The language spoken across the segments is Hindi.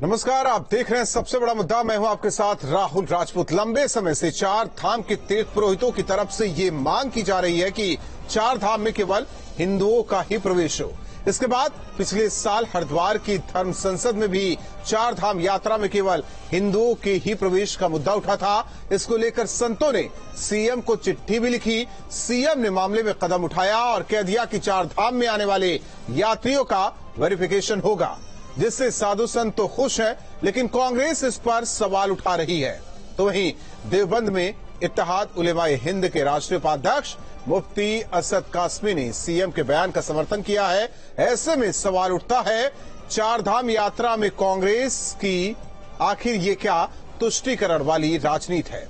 नमस्कार, आप देख रहे हैं सबसे बड़ा मुद्दा। मैं हूं आपके साथ राहुल राजपूत। लंबे समय से चार धाम के तीर्थ पुरोहितों की तरफ से ये मांग की जा रही है कि चार धाम में केवल हिंदुओं का ही प्रवेश हो। इसके बाद पिछले साल हरिद्वार की धर्म संसद में भी चार धाम यात्रा में केवल हिंदुओं के ही प्रवेश का मुद्दा उठा था। इसको लेकर संतों ने सीएम को चिट्ठी भी लिखी। सीएम ने मामले में कदम उठाया और कह दिया कि चार धाम में आने वाले यात्रियों का वेरिफिकेशन होगा, जिससे साधु संत तो खुश हैं, लेकिन कांग्रेस इस पर सवाल उठा रही है। तो वहीं देवबंद में इत्तेहाद उलेमाए हिंद के राष्ट्रीय उपाध्यक्ष मुफ्ती असद कासमी ने सीएम के बयान का समर्थन किया है। ऐसे में सवाल उठता है, चार धाम यात्रा में कांग्रेस की आखिर ये क्या तुष्टीकरण वाली राजनीति है?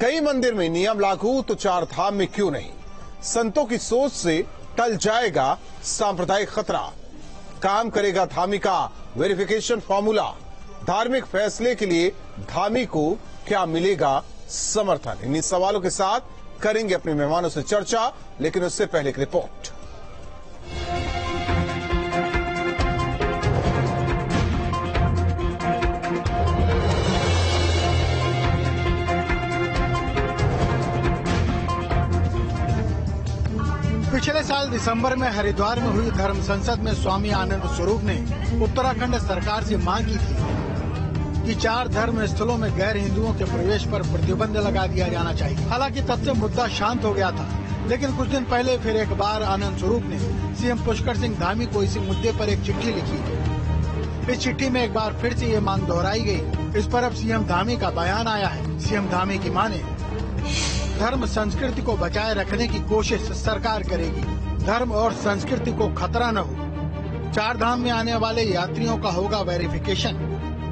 कई मंदिर में नियम लागू तो चार धाम में क्यों नहीं? संतों की सोच से टल जाएगा सांप्रदायिक खतरा। काम करेगा धामी का वेरिफिकेशन फॉर्मूला। धार्मिक फैसले के लिए धामी को क्या मिलेगा समर्थन? इन्हीं सवालों के साथ करेंगे अपने मेहमानों से चर्चा, लेकिन उससे पहले एक रिपोर्ट। पिछले साल दिसंबर में हरिद्वार में हुई धर्म संसद में स्वामी आनंद स्वरूप ने उत्तराखंड सरकार से मांग की थी कि चार धर्म स्थलों में गैर हिंदुओं के प्रवेश पर प्रतिबंध लगा दिया जाना चाहिए। हालांकि तब से मुद्दा शांत हो गया था, लेकिन कुछ दिन पहले फिर एक बार आनंद स्वरूप ने सीएम पुष्कर सिंह धामी को इसी मुद्दे पर एक चिट्ठी लिखी। इस चिट्ठी में एक बार फिर से ये मांग दोहराई गई। इस पर अब सीएम धामी का बयान आया है। सीएम धामी की माने, धर्म संस्कृति को बचाए रखने की कोशिश सरकार करेगी। धर्म और संस्कृति को खतरा न हो। चार धाम में आने वाले यात्रियों का होगा वेरिफिकेशन।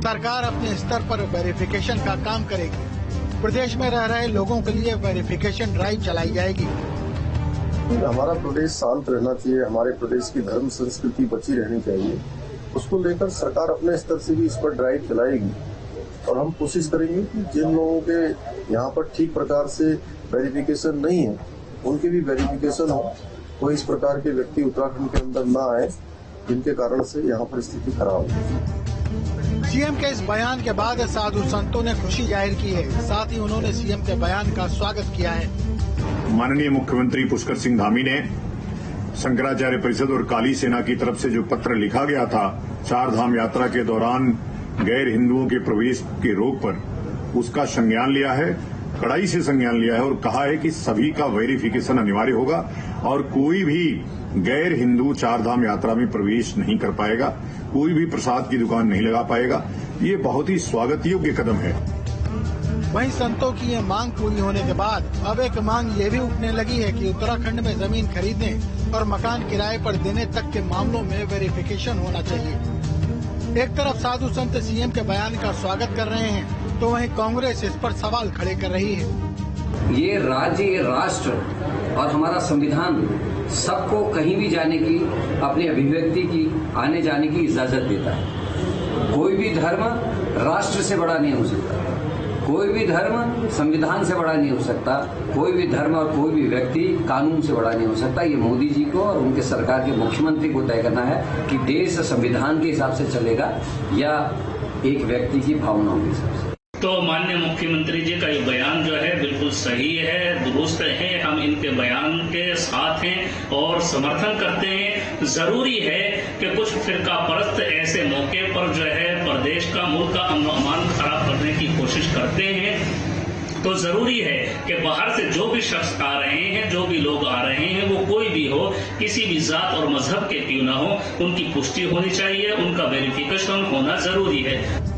सरकार अपने स्तर पर वेरिफिकेशन का काम करेगी। प्रदेश में रह रहे लोगों के लिए वेरिफिकेशन ड्राइव चलाई जाएगी। हमारा प्रदेश शांत रहना चाहिए, हमारे प्रदेश की धर्म संस्कृति बची रहनी चाहिए। उसको लेकर सरकार अपने स्तर से भी इस पर ड्राइव चलाएगी और हम कोशिश करेंगे कि जिन लोगों के यहाँ पर ठीक प्रकार से वेरिफिकेशन नहीं है, उनके भी वेरिफिकेशन हो। कोई इस प्रकार के व्यक्ति उत्तराखंड के अंदर न आए जिनके कारण से यहाँ पर स्थिति खराब हो। सीएम के इस बयान के बाद साधु संतों ने खुशी जाहिर की है। साथ ही उन्होंने सीएम के बयान का स्वागत किया है। माननीय मुख्यमंत्री पुष्कर सिंह धामी ने शंकराचार्य परिषद और काली सेना की तरफ से जो पत्र लिखा गया था चार धाम यात्रा के दौरान गैर हिंदुओं के प्रवेश के रोक पर, उसका संज्ञान लिया है, कड़ाई से संज्ञान लिया है और कहा है कि सभी का वेरिफिकेशन अनिवार्य होगा और कोई भी गैर हिंदू चार धाम यात्रा में प्रवेश नहीं कर पाएगा, कोई भी प्रसाद की दुकान नहीं लगा पाएगा। ये बहुत ही स्वागत योग्य कदम है। वहीं संतों की ये मांग पूरी होने के बाद अब एक मांग ये भी उठने लगी है कि उत्तराखंड में जमीन खरीदने और मकान किराए पर देने तक के मामलों में वेरिफिकेशन होना चाहिए। एक तरफ साधु संत सीएम के बयान का स्वागत कर रहे हैं, तो वहीं कांग्रेस इस पर सवाल खड़े कर रही है। ये राज्य, ये राष्ट्र और हमारा संविधान सबको कहीं भी जाने की, अपनी अभिव्यक्ति की, आने जाने की इजाजत देता है। कोई भी धर्म राष्ट्र से बड़ा नहीं हो सकता, कोई भी धर्म संविधान से बड़ा नहीं हो सकता, कोई भी धर्म और कोई भी व्यक्ति कानून से बड़ा नहीं हो सकता। ये मोदी जी को और उनके सरकार के मुख्यमंत्री को तय करना है कि देश संविधान के हिसाब से चलेगा या एक व्यक्ति की भावनाओं के हिसाब से। तो माननीय मुख्यमंत्री जी का ये बयान जो है बिल्कुल सही है, दुरुस्त है। हम इनके बयान के साथ हैं और समर्थन करते हैं। जरूरी है कि कुछ फिरका परस्त ऐसे मौके पर जो है प्रदेश का, मुल्क का अमन खराब करने की कोशिश करते हैं। तो जरूरी है कि बाहर से जो भी शख्स आ रहे हैं, जो भी लोग आ रहे हैं, वो कोई भी हो, किसी भी जात और मजहब के क्यों ना हो, उनकी पुष्टि होनी चाहिए, उनका वेरिफिकेशन होना जरूरी है।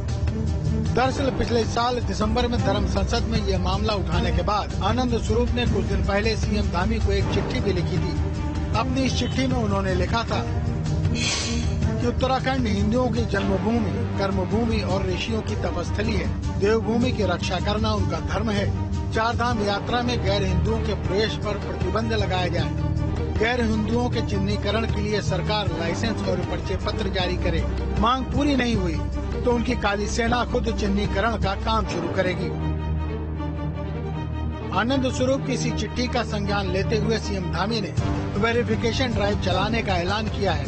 दरअसल पिछले साल दिसंबर में धर्म संसद में ये मामला उठाने के बाद आनंद स्वरूप ने कुछ दिन पहले सीएम धामी को एक चिट्ठी भी लिखी थी। अपनी इस चिट्ठी में उन्होंने लिखा था कि उत्तराखंड हिंदुओं की जन्मभूमि, कर्मभूमि और ऋषियों की तपस्थली है। देवभूमि की रक्षा करना उनका धर्म है। चार धाम यात्रा में गैर हिंदुओं के प्रवेश पर प्रतिबंध लगाया जाए। गैर हिंदुओं के चिन्हीकरण के लिए सरकार लाइसेंस और परिचय पत्र जारी करे। मांग पूरी नहीं हुई तो उनकी काली सेना खुद चिन्हीकरण का काम शुरू करेगी। आनंद स्वरूप की इसी चिट्ठी का संज्ञान लेते हुए सीएम धामी ने वेरिफिकेशन ड्राइव चलाने का ऐलान किया है।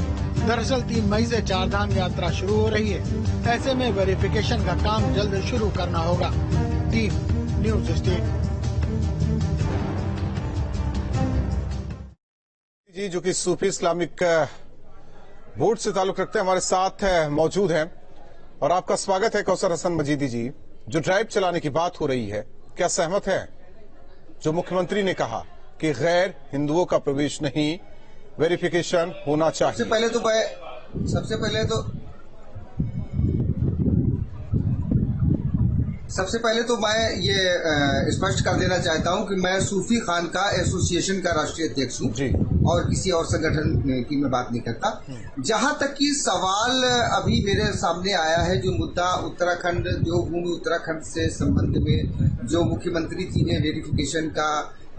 दरअसल 3 मई से चारधाम यात्रा शुरू हो रही है। ऐसे में वेरिफिकेशन का काम जल्द शुरू करना होगा। टीम न्यूज स्टेट जी, जो कि सूफी इस्लामिक बोर्ड से ताल्लुक रखते हैं, हमारे साथ मौजूद हैं और आपका स्वागत है। कौसर हसन मजीदी जी, जो ड्राइव चलाने की बात हो रही है, क्या सहमत है जो मुख्यमंत्री ने कहा कि गैर हिंदुओं का प्रवेश नहीं, वेरिफिकेशन होना चाहिए? सबसे पहले तो मैं ये स्पष्ट कर देना चाहता हूं कि मैं सूफी खानका एसोसिएशन का राष्ट्रीय अध्यक्ष हूं और किसी और संगठन की मैं बात नहीं करता। जहां तक कि सवाल अभी मेरे सामने आया है, जो मुद्दा उत्तराखंड देवभूमि उत्तराखंड से संबंध में जो मुख्यमंत्री जी ने वेरिफिकेशन का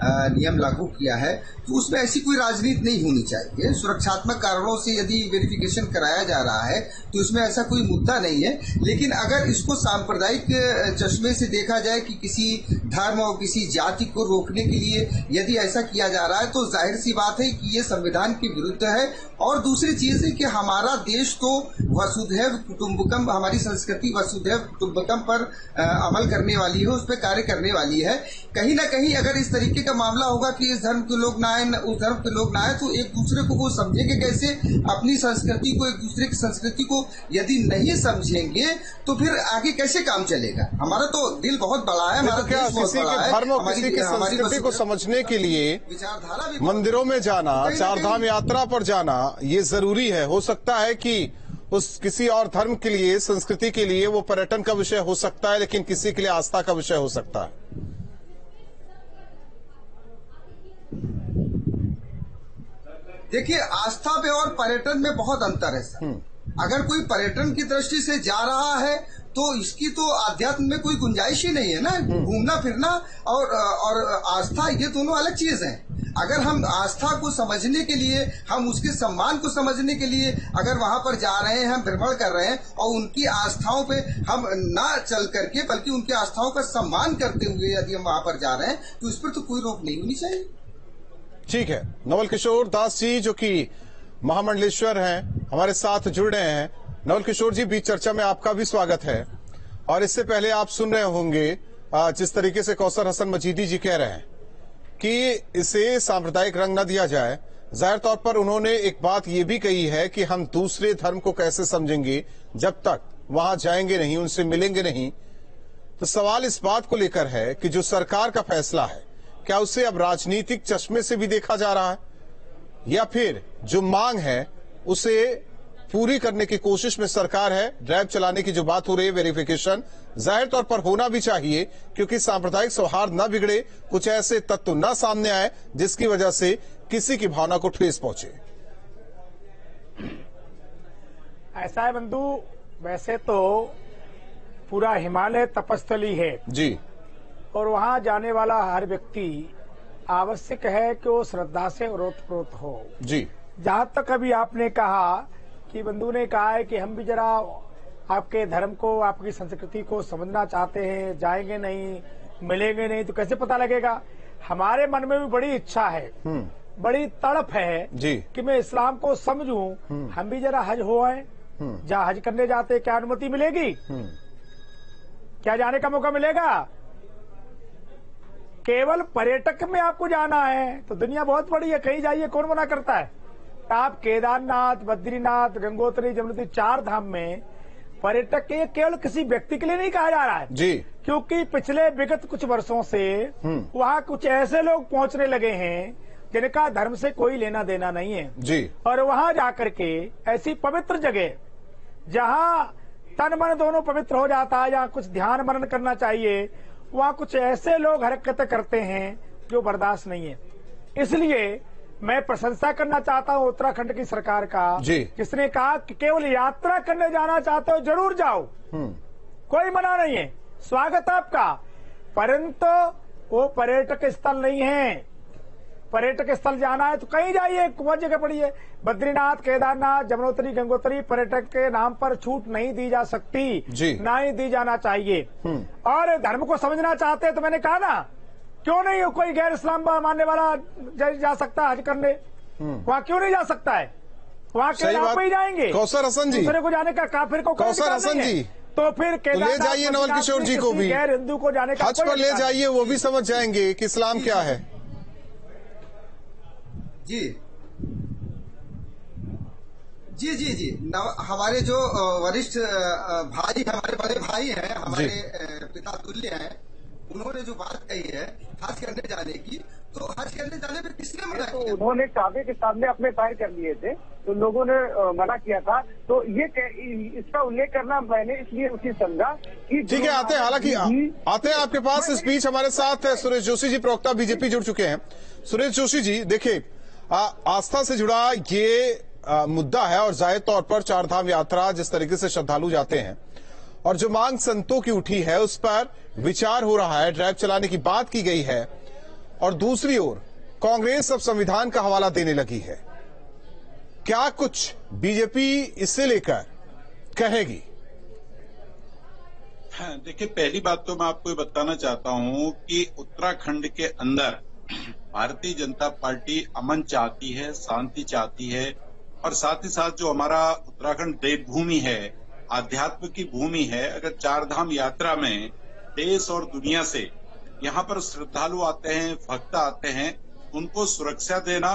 नियम लागू किया है, तो उसमें ऐसी कोई राजनीति नहीं होनी चाहिए। सुरक्षात्मक कारणों से यदि वेरिफिकेशन कराया जा रहा है तो इसमें ऐसा कोई मुद्दा नहीं है। लेकिन अगर इसको सांप्रदायिक चश्मे से देखा जाए कि किसी धर्म और किसी जाति को रोकने के लिए यदि ऐसा किया जा रहा है, तो जाहिर सी बात है कि ये संविधान के विरुद्ध है। और दूसरी चीज है कि हमारा देश तो वसुधैव कुटुंबकम, हमारी संस्कृति वसुधैव कुटुंबकम पर अमल करने वाली है, उस पर कार्य करने वाली है। कहीं ना कहीं अगर इस तरीके का मामला होगा कि इस धर्म के लोग ना आए, उस धर्म के लोग ना आए, तो एक दूसरे को वो समझेंगे कैसे? अपनी संस्कृति को, एक दूसरे की संस्कृति को यदि नहीं समझेंगे तो फिर आगे कैसे काम चलेगा? हमारा तो दिल बहुत बड़ा है, हमारा देश बहुत बड़ा है। धर्म और किसी की संस्कृति को समझने के लिए विचारधारा भी मंदिरों में जाना, चारधाम यात्रा पर जाना, ये जरूरी है। हो सकता है कि उस किसी और धर्म के लिए, संस्कृति के लिए वो पर्यटन का विषय हो सकता है, लेकिन किसी के लिए आस्था का विषय हो सकता है। देखिए, आस्था पे और पर्यटन में बहुत अंतर है सर। अगर कोई पर्यटन की दृष्टि से जा रहा है तो इसकी तो आध्यात्म में कोई गुंजाइश ही नहीं है ना। घूमना फिरना और आस्था, ये दोनों अलग चीज हैं। अगर हम आस्था को समझने के लिए, हम उसके सम्मान को समझने के लिए अगर वहां पर जा रहे हैं, हम भ्रमण कर रहे हैं और उनकी आस्थाओं पे हम ना चल करके बल्कि उनकी आस्थाओं का सम्मान करते हुए यदि हम वहां पर जा रहे हैं, तो इस पर तो कोई रोक नहीं होनी चाहिए। ठीक है, नवल किशोर दास जी जो कि महामंडलेश्वर हैं, हमारे साथ जुड़ रहे हैं। नवल किशोर जी, बीच चर्चा में आपका भी स्वागत है। और इससे पहले आप सुन रहे होंगे जिस तरीके से कौसर हसन मजीदी जी कह रहे हैं कि इसे सांप्रदायिक रंग न दिया जाए। जाहिर तौर पर उन्होंने एक बात ये भी कही है कि हम दूसरे धर्म को कैसे समझेंगे जब तक वहां जाएंगे नहीं, उनसे मिलेंगे नहीं। तो सवाल इस बात को लेकर है कि जो सरकार का फैसला है, क्या उसे अब राजनीतिक चश्मे से भी देखा जा रहा है, या फिर जो मांग है उसे पूरी करने की कोशिश में सरकार है? ड्राइव चलाने की जो बात हो रही है, वेरिफिकेशन जाहिर तौर पर होना भी चाहिए, क्योंकि सांप्रदायिक सौहार्द न बिगड़े, कुछ ऐसे तत्व न सामने आए जिसकी वजह से किसी की भावना को ठेस पहुंचे। ऐसा है बंधु, वैसे तो पूरा हिमालय तपस्थली है जी, और वहां जाने वाला हर व्यक्ति आवश्यक है कि वो श्रद्धा से ओतप्रोत हो जी। जहां तक अभी आपने कहा कि बंधु ने कहा है कि हम भी जरा आपके धर्म को, आपकी संस्कृति को समझना चाहते हैं, जाएंगे नहीं, मिलेंगे नहीं, तो कैसे पता लगेगा? हमारे मन में भी बड़ी इच्छा है, बड़ी तड़प है जी कि मैं इस्लाम को समझूं। हम भी जरा हज हो आए। जहाँ हज करने जाते क्या अनुमति मिलेगी? क्या जाने का मौका मिलेगा? केवल पर्यटक में आपको जाना है तो दुनिया बहुत बड़ी है, कहीं जाइए, कौन मना करता है? आप केदारनाथ, बद्रीनाथ, गंगोत्री, जमुनोत्री, 4 धाम में पर्यटक के केवल किसी व्यक्ति के लिए नहीं कहा जा रहा है जी, क्योंकि पिछले विगत कुछ वर्षों से वहाँ कुछ ऐसे लोग पहुंचने लगे हैं जिनका धर्म से कोई लेना देना नहीं है जी। और वहां जाकर के ऐसी पवित्र जगह जहां तन मन दोनों पवित्र हो जाता है, जहां कुछ ध्यान मनन करना चाहिए, वहां कुछ ऐसे लोग हरकतें करते हैं जो बर्दाश्त नहीं है। इसलिए मैं प्रशंसा करना चाहता हूं उत्तराखंड की सरकार का, जिसने कहा कि केवल यात्रा करने जाना चाहते हो जरूर जाओ, कोई मना नहीं है, स्वागत आपका, परंतु वो पर्यटक स्थल नहीं है। पर्यटक स्थल जाना है तो कहीं जाइए, बहुत जगह पड़ी है, बद्रीनाथ, केदारनाथ, जमुनोत्री, गंगोत्री, पर्यटक के नाम पर छूट नहीं दी जा सकती, ना ही दी जाना चाहिए। और धर्म को समझना चाहते हैं तो मैंने कहा ना, क्यों नहीं कोई गैर इस्लाम मानने वाला जा सकता है हज करने? वहां क्यों नहीं जा सकता है? वहाँ के आप ही जाएंगे। कौसर हसन जी, दूसरे को जाने का काफिर को कौसर हसन जी, तो फिर ले जाइए नवल किशोर जी को भी, गैर हिंदू को जाने का हज पर ले जाइए, वो भी समझ जाएंगे कि इस्लाम क्या है। जी जी जी जी हमारे जो वरिष्ठ भाई, हमारे बड़े भाई हैं, हमारे पिता तुल्य हैं, उन्होंने जो बात कही है हज करने जाने की, तो हज करने जाने में किसने मना किया? तो उन्होंने काबे के सामने अपने पैर कर लिए थे, तो लोगों ने मना किया था। तो ये इसका उल्लेख करना मैंने इसलिए उचित समझा कि ठीक है, आते हैं, हालांकि आते हैं आपके पास स्पीच। हमारे साथ सुरेश जोशी जी, प्रवक्ता बीजेपी, जुड़ चुके हैं। सुरेश जोशी जी, देखिए, आस्था से जुड़ा ये मुद्दा है और जाहिर तौर पर चारधाम यात्रा जिस तरीके से श्रद्धालु जाते हैं और जो मांग संतों की उठी है उस पर विचार हो रहा है, ड्राइव चलाने की बात की गई है, और दूसरी ओर कांग्रेस अब संविधान का हवाला देने लगी है। क्या कुछ बीजेपी इससे लेकर कहेगी? हाँ, देखिए, पहली बात तो मैं आपको ये बताना चाहता हूं कि उत्तराखंड के अंदर भारतीय जनता पार्टी अमन चाहती है, शांति चाहती है, और साथ ही साथ जो हमारा उत्तराखंड देवभूमि है, आध्यात्म की भूमि है, अगर चारधाम यात्रा में देश और दुनिया से यहाँ पर श्रद्धालु आते हैं, भक्त आते हैं, उनको सुरक्षा देना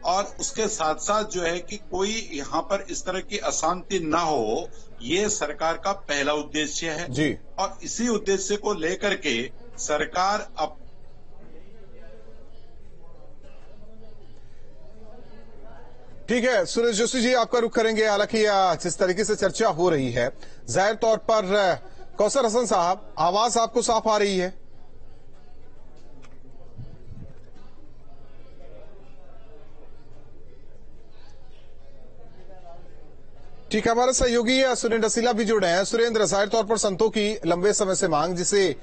और उसके साथ साथ जो है कि कोई यहाँ पर इस तरह की अशांति ना हो, ये सरकार का पहला उद्देश्य है जी। और इसी उद्देश्य को लेकर के सरकार अब ठीक है। सुरेश जोशी जी, आपका रुख करेंगे। हालांकि जिस तरीके से चर्चा हो रही है, जाहिर तौर पर कौसर हसन साहब, आवाज आपको साफ आ रही है? ठीक है, हमारे सहयोगी सुरेंद्र रसीला भी जुड़े हैं। सुरेंद्र, जाहिर तौर पर संतों की लंबे समय से मांग, जिसे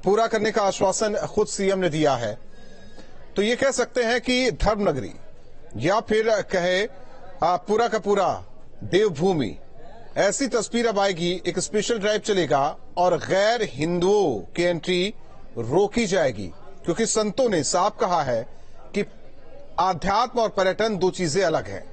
पूरा करने का आश्वासन खुद सीएम ने दिया है, तो ये कह सकते हैं कि धर्मनगरी या फिर कहे पूरा का पूरा देवभूमि, ऐसी तस्वीर अब आएगी, एक स्पेशल ड्राइव चलेगा और गैर हिंदुओं की एंट्री रोकी जाएगी, क्योंकि संतों ने साफ कहा है कि आध्यात्म और पर्यटन दो चीजें अलग हैं।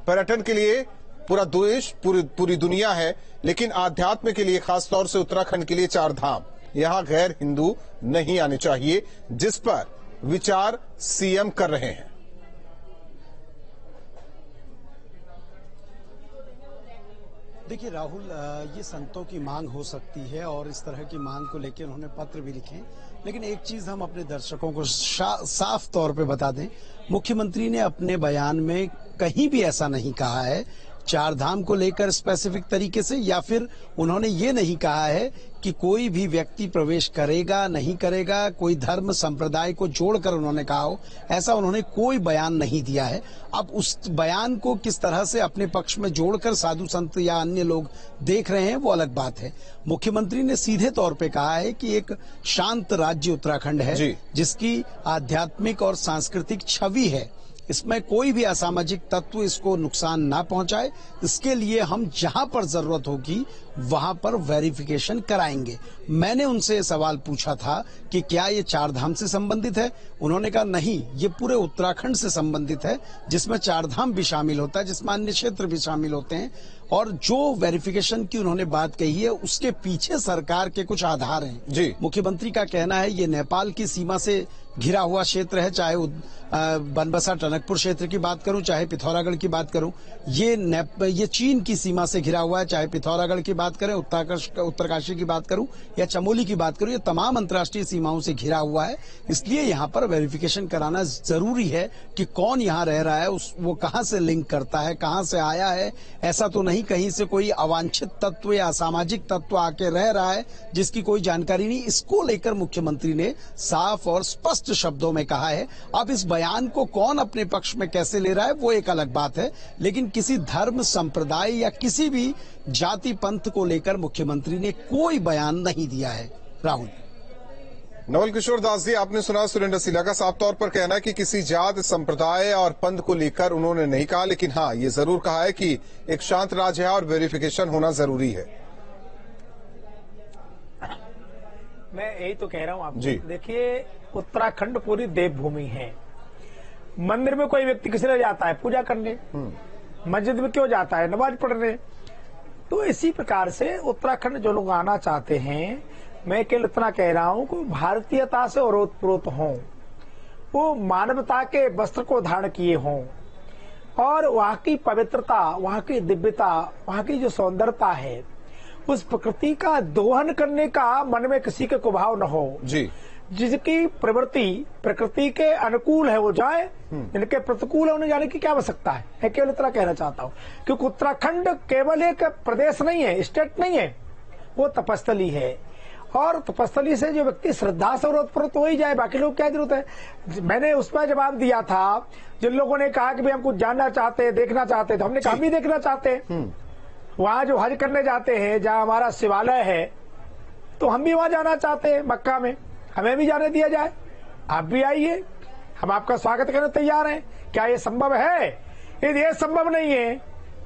पर्यटन के लिए पूरा देश, पूरी दुनिया है, लेकिन आध्यात्म के लिए, खासतौर से उत्तराखंड के लिए चार धाम, यहां गैर हिंदू नहीं आने चाहिए, जिस पर विचार सीएम कर रहे हैं। देखिए राहुल, ये संतों की मांग हो सकती है और इस तरह की मांग को लेकर उन्होंने पत्र भी लिखे, लेकिन एक चीज हम अपने दर्शकों को साफ तौर पे बता दें, मुख्यमंत्री ने अपने बयान में कहीं भी ऐसा नहीं कहा है चार धाम को लेकर स्पेसिफिक तरीके से, या फिर उन्होंने ये नहीं कहा है कि कोई भी व्यक्ति प्रवेश करेगा नहीं करेगा, कोई धर्म संप्रदाय को जोड़कर उन्होंने कहा हो, ऐसा उन्होंने कोई बयान नहीं दिया है। अब उस बयान को किस तरह से अपने पक्ष में जोड़कर साधु संत या अन्य लोग देख रहे हैं, वो अलग बात है। मुख्यमंत्री ने सीधे तौर पे कहा है कि एक शांत राज्य उत्तराखंड है, जिसकी आध्यात्मिक और सांस्कृतिक छवि है, इसमें कोई भी असामाजिक तत्व इसको नुकसान ना पहुंचाए, इसके लिए हम जहां पर जरूरत होगी वहां पर वेरिफिकेशन कराएंगे। मैंने उनसे सवाल पूछा था कि क्या ये चारधाम से संबंधित है, उन्होंने कहा नहीं, ये पूरे उत्तराखंड से संबंधित है, जिसमें चारधाम भी शामिल होता है, जिसमें अन्य क्षेत्र भी शामिल होते हैं। और जो वेरिफिकेशन की उन्होंने बात कही है, उसके पीछे सरकार के कुछ आधार हैं जी। मुख्यमंत्री का कहना है ये नेपाल की सीमा से घिरा हुआ क्षेत्र है, चाहे बनबसा टनकपुर क्षेत्र की बात करूं, चाहे पिथौरागढ़ की बात करूं, ये चीन की सीमा से घिरा हुआ है, चाहे पिथौरागढ़ की बात करें, उत्तरकाशी की बात करूं या चमोली की बात करूं, ये तमाम अंतर्राष्ट्रीय सीमाओं से घिरा हुआ है। इसलिए यहाँ पर वेरिफिकेशन कराना जरूरी है कि कौन यहाँ रह रहा है, वो कहाँ से लिंक करता है, कहाँ से आया है, ऐसा तो नहीं कहीं से कोई अवांछित तत्व या असामाजिक तत्व आके रह रहा है जिसकी कोई जानकारी नहीं। इसको लेकर मुख्यमंत्री ने साफ और स्पष्ट शब्दों में कहा है। अब इस बयान को कौन अपने पक्ष में कैसे ले रहा है वो एक अलग बात है, लेकिन किसी धर्म संप्रदाय या किसी भी जाति पंथ को लेकर मुख्यमंत्री ने कोई बयान नहीं दिया है। राहुल, नवल किशोर दास जी, आपने सुना सुरेंद्र रसीला का साफ तौर पर कहना है कि किसी जात संप्रदाय और पंथ को लेकर उन्होंने नहीं कहा, लेकिन हाँ, ये जरूर कहा है कि एक शांत राज्य है और वेरिफिकेशन होना जरूरी है। मैं यही तो कह रहा हूँ आपको। देखिए, उत्तराखंड पूरी देवभूमि है। मंदिर में कोई व्यक्ति किसी ने जाता है पूजा करने, मस्जिद में क्यों जाता है? नमाज पढ़ने। तो इसी प्रकार से उत्तराखंड जो लोग आना चाहते हैं, मैं केवल इतना कह रहा हूं कि भारतीयता से ओतप्रोत हों, वो मानवता के वस्त्र को धारण किए हों और वहां की पवित्रता, वहां की दिव्यता, वहां की जो सौंदर्यता है, उस प्रकृति का दोहन करने का मन में किसी के कुभाव न हो जी। जिसकी प्रवृत्ति प्रकृति के अनुकूल है वो जाए, जिनके प्रतिकूल है उन्हें जाने की क्या आवश्यकता है। मैं केवल इतना कहना चाहता हूँ, क्योंकि उत्तराखंड केवल एक प्रदेश नहीं है, स्टेट नहीं है, वो तपस्थली है। और तपस्थली से जो व्यक्ति श्रद्धा से ओतप्रोत हो ही जाए, बाकी लोग क्या जरूरत है। मैंने उसका जवाब दिया था, जिन लोगों ने कहा कि भाई हम कुछ जानना चाहते हैं, देखना चाहते हैं, तो हमने कहा हम भी देखना चाहते हैं। वहां जो हज करने जाते हैं, जहां हमारा शिवालय है, तो हम भी वहां जाना चाहते हैं, मक्का में, हमें भी जाने दिया जाए। आप भी आइए, हम आपका स्वागत करने तैयार हैं। क्या ये संभव है? यदि ये संभव नहीं है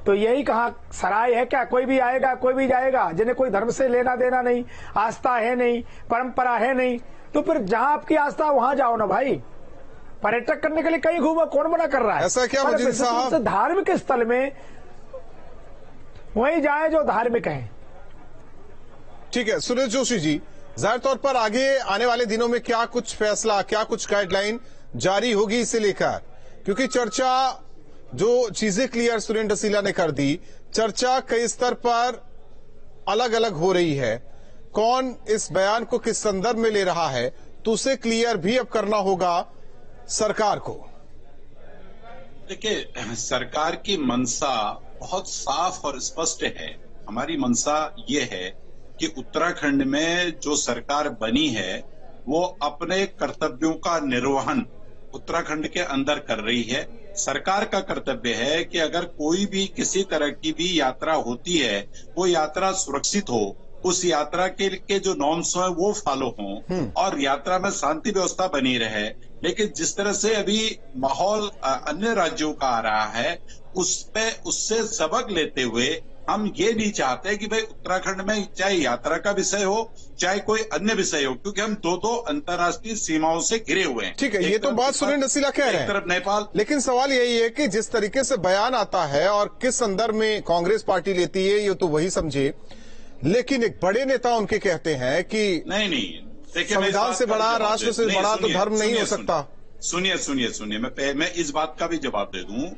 तो यही कहा सराय है क्या? कोई भी आएगा, कोई भी जाएगा, जिन्हें कोई धर्म से लेना देना नहीं, आस्था है नहीं, परंपरा है नहीं, तो फिर जहां आपकी आस्था वहां जाओ ना भाई। पर्यटक करने के लिए कहीं घूमो, कौन मना कर रहा है? ऐसा क्या मजीद साहब? धार्मिक स्थल में वही जाए जो धार्मिक है। ठीक है सुरेश जोशी जी, जाहिर तौर पर आगे आने वाले दिनों में क्या कुछ फैसला, क्या कुछ गाइडलाइन जारी होगी इसे लेकर? क्योंकि चर्चा, जो चीजें क्लियर सुरेंद्र रसीला ने कर दी, चर्चा कई स्तर पर अलग अलग हो रही है। कौन इस बयान को किस संदर्भ में ले रहा है, तो उसे क्लियर भी अब करना होगा सरकार को। देखिए, सरकार की मंशा बहुत साफ और स्पष्ट है। हमारी मंशा ये है कि उत्तराखंड में जो सरकार बनी है वो अपने कर्तव्यों का निर्वहन उत्तराखंड के अंदर कर रही है। सरकार का कर्तव्य है कि अगर कोई भी किसी तरह की भी यात्रा होती है, वो यात्रा सुरक्षित हो, उस यात्रा के जो नॉर्म्स हैं वो फॉलो हों और यात्रा में शांति व्यवस्था बनी रहे। लेकिन जिस तरह से अभी माहौल अन्य राज्यों का आ रहा है, उससे सबक लेते हुए हम ये नहीं चाहते कि भाई उत्तराखंड में चाहे यात्रा का विषय हो चाहे कोई अन्य विषय हो, क्योंकि हम दो अंतर्राष्ट्रीय सीमाओं से घिरे हुए हैं। ठीक है, ये तो बात सुरेंद्र रसीला कह रहे हैं, तरफ नेपाल। लेकिन सवाल यही है कि जिस तरीके से बयान आता है और किस संदर्भ में कांग्रेस पार्टी लेती है, ये तो वही समझे। लेकिन एक बड़े नेता उनके कहते हैं कि नहीं, देखिए, संविधान से बड़ा, राष्ट्र से बड़ा तो धर्म नहीं हो सकता। सुनिए, मैं इस बात का भी जवाब दे दूं।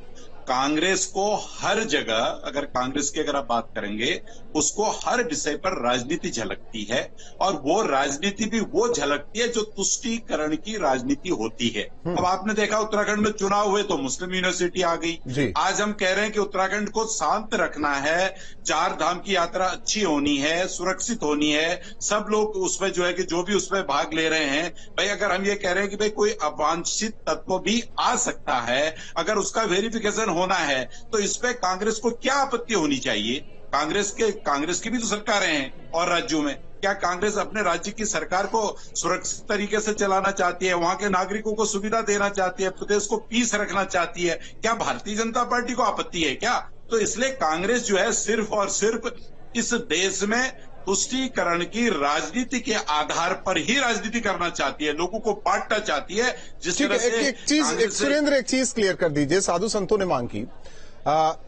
कांग्रेस को हर जगह, अगर कांग्रेस की अगर आप बात करेंगे, उसको हर विषय पर राजनीति झलकती है और वो राजनीति भी वो झलकती है जो तुष्टीकरण की राजनीति होती है। अब आपने देखा उत्तराखंड में चुनाव हुए तो मुस्लिम यूनिवर्सिटी आ गई। आज हम कह रहे हैं कि उत्तराखंड को शांत रखना है, 4 धाम की यात्रा अच्छी होनी है, सुरक्षित होनी है, सब लोग उसमें जो है कि जो भी उसमें भाग ले रहे हैं, भाई अगर हम ये कह रहे हैं कि भाई कोई अवांछित तत्व भी आ सकता है, अगर उसका वेरिफिकेशन होना है, तो इस पे कांग्रेस को क्या आपत्ति होनी चाहिए? कांग्रेस की भी तो सरकारें हैं और राज्यों में। क्या कांग्रेस अपने राज्य की सरकार को सुरक्षित तरीके से चलाना चाहती है, वहां के नागरिकों को सुविधा देना चाहती है, प्रदेश को पीस रखना चाहती है? क्या भारतीय जनता पार्टी को आपत्ति है क्या? तो इसलिए कांग्रेस जो है सिर्फ और सिर्फ इस देश में तुष्टीकरण की राजनीति के आधार पर ही राजनीति करना चाहती है, लोगों को बांटना चाहती है। जिस तरह से सुरेंद्र एक चीज क्लियर कर दीजिए, साधु संतों ने मांग की,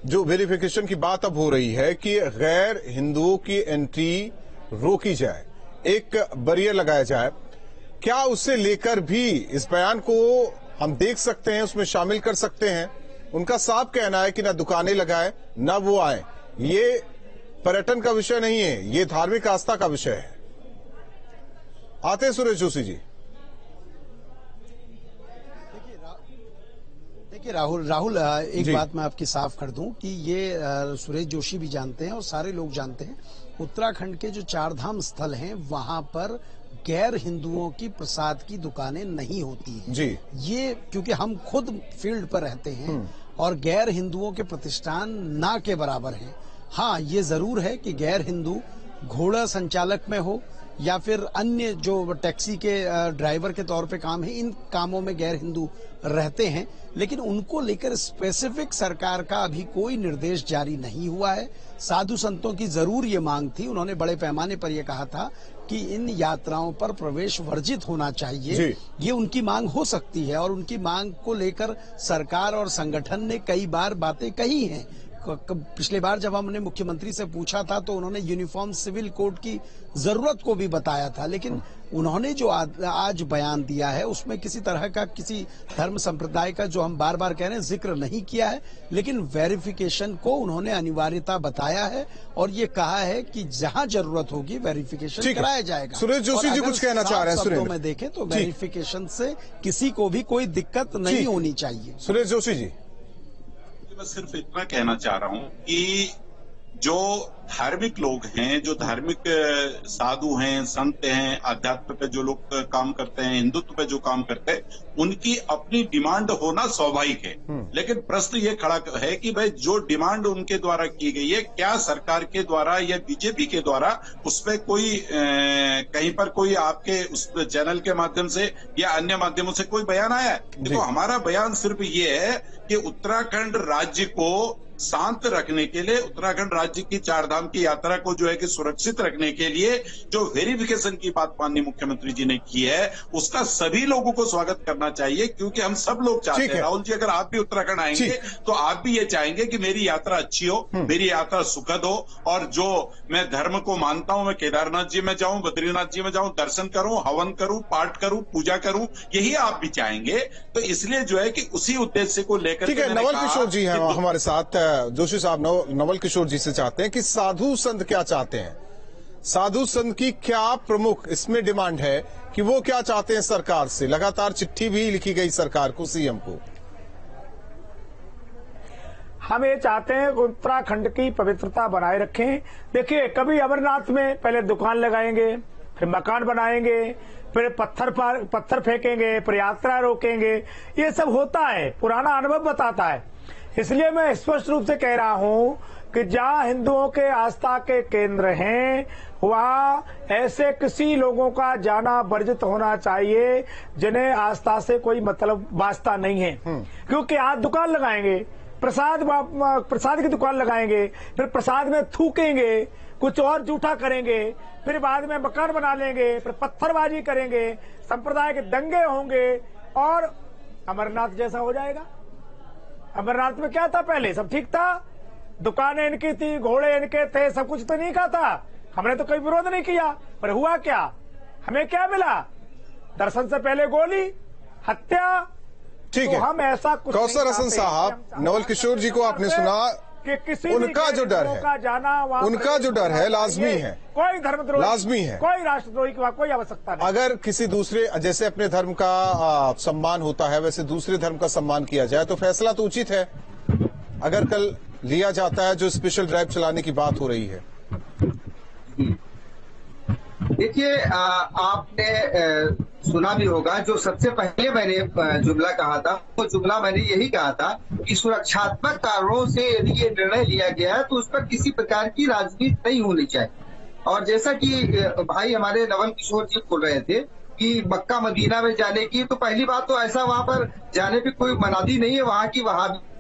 जो वेरिफिकेशन की बात अब हो रही है कि गैर हिंदुओं की एंट्री रोकी जाए, एक बैरियर लगाया जाए, क्या उससे लेकर भी इस बयान को हम देख सकते हैं, उसमें शामिल कर सकते हैं? उनका साफ कहना है कि ना दुकानें लगाए ना वो आए, ये पर्यटन का विषय नहीं है, ये धार्मिक आस्था का विषय है। आते हैं सुरेश जोशी जी। देखिए राहुल एक बात मैं आपकी साफ कर दूं कि ये सुरेश जोशी भी जानते हैं और सारे लोग जानते हैं, उत्तराखंड के जो 4 धाम स्थल हैं वहां पर गैर हिंदुओं की प्रसाद की दुकानें नहीं होती हैं जी। ये क्योंकि हम खुद फील्ड पर रहते हैं और गैर हिंदुओं के प्रतिष्ठान ना के बराबर हैं। हाँ, ये जरूर है कि गैर हिंदू घोड़ा संचालक में हो या फिर अन्य जो टैक्सी के ड्राइवर के तौर पे काम है, इन कामों में गैर हिंदू रहते हैं, लेकिन उनको लेकर स्पेसिफिक सरकार का अभी कोई निर्देश जारी नहीं हुआ है। साधु संतों की जरूर ये मांग थी, उन्होंने बड़े पैमाने पर यह कहा था कि इन यात्राओं पर प्रवेश वर्जित होना चाहिए। ये उनकी मांग हो सकती है और उनकी मांग को लेकर सरकार और संगठन ने कई बार बातें कही हैं। पिछली बार जब हमने मुख्यमंत्री से पूछा था तो उन्होंने यूनिफॉर्म सिविल कोड की जरूरत को भी बताया था, लेकिन उन्होंने जो आज बयान दिया है उसमें किसी तरह का किसी धर्म संप्रदाय का, जो हम बार बार कह रहे हैं, जिक्र नहीं किया है, लेकिन वेरिफिकेशन को उन्होंने अनिवार्यता बताया है और ये कहा है कि जहां जरूरत होगी वेरिफिकेशन कराया जाएगा। सुरेश जोशी जी कुछ कहना चाह रहे हैं। शब्दों में देखें तो वेरिफिकेशन से किसी को भी कोई दिक्कत नहीं होनी चाहिए। सुरेश जोशी जी, मैं सिर्फ इतना कहना चाह रहा हूं कि जो धार्मिक लोग हैं, जो धार्मिक साधु हैं, संत हैं, आध्यात्म पे जो लोग काम करते हैं, हिंदुत्व पे जो काम करते हैं, उनकी अपनी डिमांड होना स्वाभाविक है। लेकिन प्रश्न ये खड़ा है कि भाई जो डिमांड उनके द्वारा की गई है, क्या सरकार के द्वारा या बीजेपी के द्वारा उस पर कोई कहीं पर कोई आपके उस चैनल के माध्यम से या अन्य माध्यमों से कोई बयान आया है? देखो, हमारा बयान सिर्फ ये है कि उत्तराखंड राज्य को शांत रखने के लिए, उत्तराखंड राज्य की चारधाम की यात्रा को जो है कि सुरक्षित रखने के लिए जो वेरिफिकेशन की बात माननीय मुख्यमंत्री जी ने की है, उसका सभी लोगों को स्वागत करना चाहिए, क्योंकि हम सब लोग चाहते हैं। राहुल जी, अगर आप भी उत्तराखंड आएंगे तो आप भी ये चाहेंगे कि मेरी यात्रा अच्छी हो, मेरी यात्रा सुखद हो, और जो मैं धर्म को मानता हूं, मैं केदारनाथ जी में जाऊं, बद्रीनाथ जी में जाऊं, दर्शन करूं, हवन करूं, पाठ करूं, पूजा करूं, यही आप भी चाहेंगे। तो इसलिए जो है कि उसी उद्देश्य को लेकर ठीक है, नवल किशोर जी हैं हमारे साथ। जोशी साहब नवल किशोर जी से चाहते हैं कि साधु संत क्या चाहते हैं, साधु संत की क्या प्रमुख इसमें डिमांड है कि वो क्या चाहते हैं सरकार से? लगातार चिट्ठी भी लिखी गई सरकार को, सीएम को। हम ये चाहते हैं कि उत्तराखंड की पवित्रता बनाए रखें। देखिए, कभी अमरनाथ में पहले दुकान लगाएंगे, फिर मकान बनाएंगे, फिर पत्थर फेंकेंगे, फिर यात्रा रोकेंगे, ये सब होता है, पुराना अनुभव बताता है। इसलिए मैं स्पष्ट रूप से कह रहा हूं कि जहां हिंदुओं के आस्था के केंद्र हैं, वहां ऐसे किसी लोगों का जाना वर्जित होना चाहिए जिन्हें आस्था से कोई मतलब वास्ता नहीं है। क्योंकि आज दुकान लगाएंगे, प्रसाद की दुकान लगाएंगे, फिर प्रसाद में थूकेंगे, कुछ और जूठा करेंगे, फिर बाद में मकान बना लेंगे, फिर पत्थरबाजी करेंगे, संप्रदाय के दंगे होंगे और अमरनाथ जैसा हो जाएगा। अमरनाथ में क्या था? पहले सब ठीक था, दुकानें इनकी थी, घोड़े इनके थे, सब कुछ तो नहीं कहा था, हमने तो कोई विरोध नहीं किया, पर हुआ क्या? हमें क्या मिला? दर्शन से पहले गोली, हत्या। ठीक तो है, हम ऐसा कुछ कौसर हसन साहब, नवल किशोर जी को आपने सुना कि किसी उनका जो डर है, उनका जो डर है लाजमी है, कोई धर्मद्रोही लाजमी है, कोई राष्ट्रद्रोही की कोई आवश्यकता नहीं। अगर किसी दूसरे, जैसे अपने धर्म का सम्मान होता है वैसे दूसरे धर्म का सम्मान किया जाए तो फैसला तो उचित है। अगर कल लिया जाता है जो स्पेशल ड्राइव चलाने की बात हो रही है। देखिए, आपने सुना भी होगा, जो सबसे पहले मैंने जुमला कहा था, वो जुमला मैंने यही कहा था कि सुरक्षात्मक कारणों से यदि ये निर्णय लिया गया है तो उस पर किसी प्रकार की राजनीति नहीं होनी चाहिए। और जैसा कि भाई हमारे नवल किशोर जी बोल रहे थे कि मक्का मदीना में जाने की, तो पहली बात तो ऐसा वहां पर जाने पे कोई मनादी नहीं है, वहां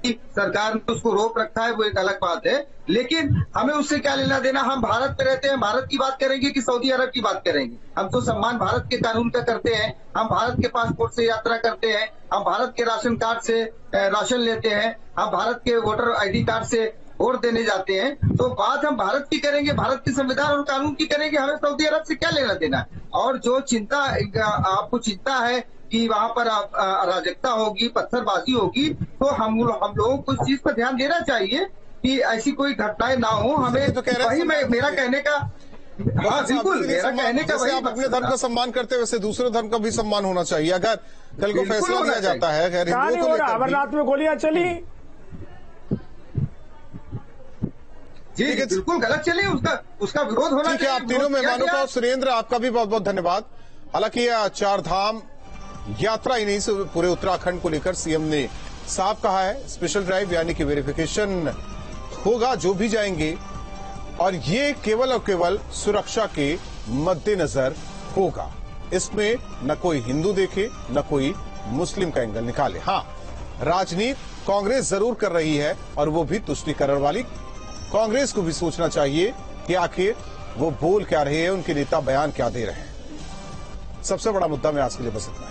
की सरकार ने उसको रोक रखा है, वो एक अलग बात है। लेकिन हमें उससे क्या लेना देना? हम भारत में रहते हैं, भारत की बात करेंगे कि सऊदी अरब की बात करेंगे? हम तो सम्मान भारत के कानून का करते हैं, हम भारत के पासपोर्ट से यात्रा करते हैं, हम भारत के राशन कार्ड से राशन लेते हैं, हम भारत के वोटर आईडी कार्ड से वोट देने जाते हैं। तो बात हम भारत की करेंगे, भारत के संविधान और कानून की करेंगे, हमें सऊदी अरब से क्या लेना देना? और जो चिंता आपको चिंता है कि वहां पर अराजकता होगी, पत्थरबाजी होगी, तो हम लोगों को इस चीज पर ध्यान देना चाहिए कि ऐसी कोई घटनाएं ना हो। हमें तो वही मेरा कहने का, हाँ बिल्कुल, मेरा कहने का वही, आप अपने धर्म का सम्मान करते हैं वैसे दूसरे धर्म का भी सम्मान होना चाहिए। अगर कल को फैसला लिया जाता है खैर हिंदुओं को लेकर, अमरनाथ में गोलियां चली, जी बिल्कुल गलत चली, उसका विरोध होना चाहिए। ठीक है, आप तीनों मेहमानों का, सुरेंद्र आपका भी बहुत बहुत धन्यवाद। हालांकि चार धाम यात्रा ही नहीं, पूरे उत्तराखंड को लेकर सीएम ने साफ कहा है स्पेशल ड्राइव यानी कि वेरिफिकेशन होगा जो भी जाएंगे, और ये केवल और केवल सुरक्षा के मद्देनजर होगा। इसमें न कोई हिंदू देखे न कोई मुस्लिम का एंगल निकाले। हाँ, राजनीति कांग्रेस जरूर कर रही है और वो भी तुष्टीकरण वाली। कांग्रेस को भी सोचना चाहिए कि आखिर वो बोल क्या रहे हैं, उनके नेता बयान क्या दे रहे हैं। सबसे बड़ा मुद्दा में आज के लिए बस इतना है।